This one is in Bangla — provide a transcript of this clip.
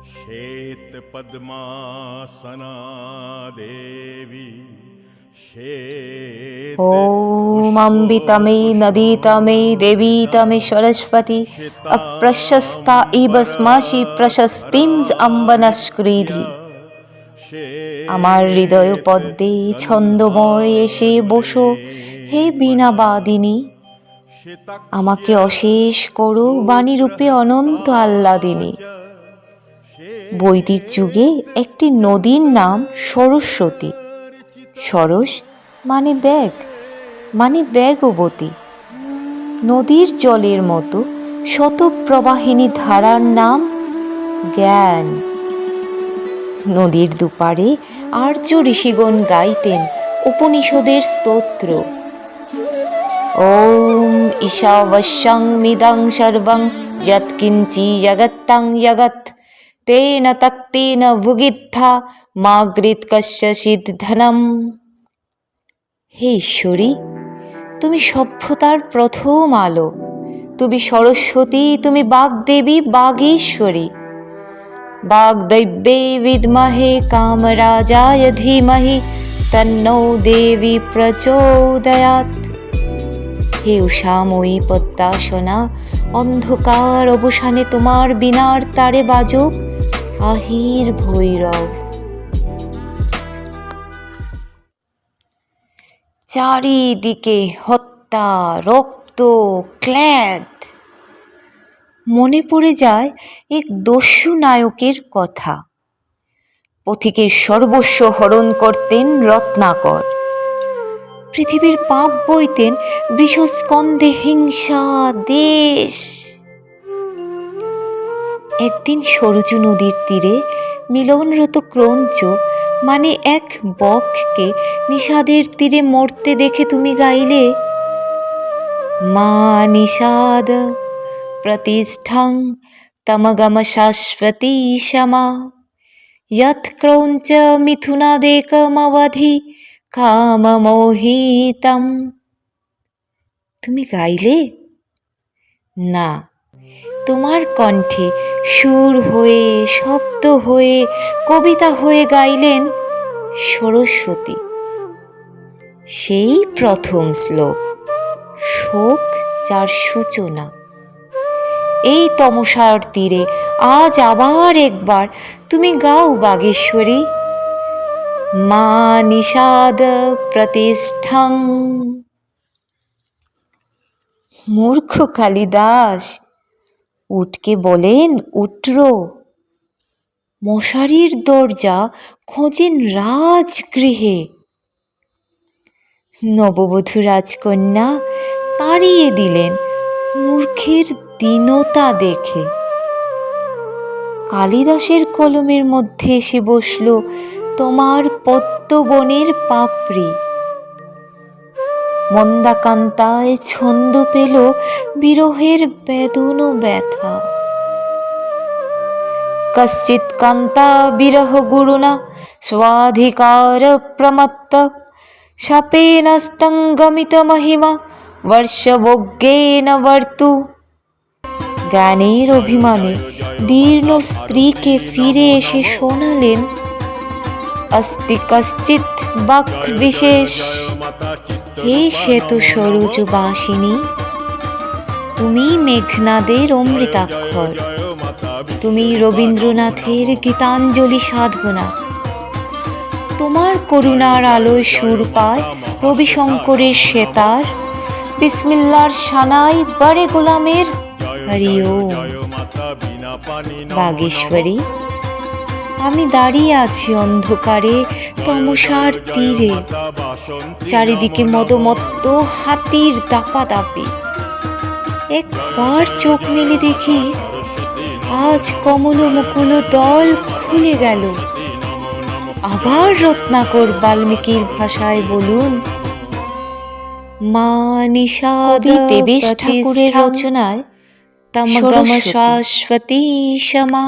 श्वेत पद्मासना देवी ॐ अम्बितमे नदीतमे देवीतमे सरस्वती अप्रशस्ता इव स्मासि प्रशस्तिं अम्बनस्कृधि। আমার হৃদয় পদ্মে ছন্দময় এসে বসো হে বীণা বাদিনী, আমাকে অশেষ করো বাণীরূপে অনন্ত আহ্লাদিনী। বৈদিক যুগে একটি নদীর নাম সরস্বতী। সরস মানে ব্যাগ, মানে ব্যাগবতী। নদীর জলের মতো শতপ্রবাহিনী ধারার নাম জ্ঞান। নদীর দুপারে আর্য ঋষিগণ গাইতেন উপনিষদের স্তোত্র। ওম ঈশাবস্যং মিদং সর্বং যৎকিঞ্চি জগত্তং জগৎ তেন তক্তেন ভুগিত্থা মাগৃত কস্যচিৎ ধনম। হে ঈশ্বরী, তুমি সভ্যতার প্রথম আলো, তুমি সরস্বতী, তুমি বাগদেবী, বাগেশ্বরী। বাগদৈব্যে বিদ্মহে কামরাজায় ধীমহি তন্নো দেবী প্রচোদয়াৎ। হে উষাময়ী পদ্মাসনা, অন্ধকার অবসানে তোমার বীণার তারে বাজুক আহির ভৈরব। চারিদিকে হত্যা, রক্ত, ক্লেদ। মনে পড়ে যায় এক দস্যু নায়কের কথা। পথিকের সর্বস্ব হরণ করতেন রত্নাকর, পৃথিবীর পাপ বইতেন বৃষস্কন্ধে হিংসা দেশ। একদিন সরজু নদীর তীরে মিলনরত ক্রঞ্চ মানে এক বককে নিষাদের তীরে মরতে দেখে তুমি গাইলে, মা নিষাদ প্রতিষ্ঠাং তমগম শাশ্বতী সমা যৎ ক্রৌঞ্চ মিথুনাদেকমবধি কামমোহিতম। তুমি গাইলে না, তোমার কণ্ঠে সুর হয়ে, শব্দ হয়ে, কবিতা হয়ে গাইলেন সরস্বতী। সেই প্রথম শ্লোক, শোক যার সূচনা। এই তমসার তীরে আজ আবার একবার তুমি গাও বাগেশ্বরী, মা নিষাদ প্রতিষ্ঠাং। মূর্খ কালিদাস উটকে বলেন উট্র, মশারির দরজা খোঁজেন রাজগৃহে। নববধূ রাজকন্যা তাড়িয়ে দিলেন মূর্খের দীনতা দেখে। কালিদাসের কলমের মধ্যে এসে বসল তোমার পদ্মবনের পাপড়ি। মন্দাকান্তায় ছন্দ পেল বিরহের বেদন ব্যথা। কশ্চিৎ কান্তা বিরহ গুরুণা স্বাধিকার প্রমত্ত শাপেন স্তঙ্গমিত মহিমা বর্ষভোগ্যেন বর্তু। জ্ঞানের অভিমানে দীর্ণ স্ত্রীকে ফিরে এসে শোনালেন, অস্তি কশ্চিৎ বাক বিশেষ। হে শ্বেত সরোজ বাসিনী, তুমি মেঘনাদের অমৃতাক্ষর, তুমি রবীন্দ্রনাথের গীতাঞ্জলি সাধনা। তোমার করুণার আলোয় সুর পায় রবিশঙ্করের সেতার, বিসমিল্লার সানাই বারে গোলামের হরি ওম। বাগেশ্বরী, আমি দাঁড়িয়ে আছি অন্ধকারে তমসার তীরে, চারিদিকে মদমত্ত হাতির দাপাদাপি। একবার চোখ মেলে দেখি আজ কমল মুকুল দল খুলে গেল। আবার রত্নাকর বাল্মীকির ভাষায় বলুন, মা নিষাদ। দেবেশ ঠাকুরের রচনায় তমগম শাশ্বতী সমা।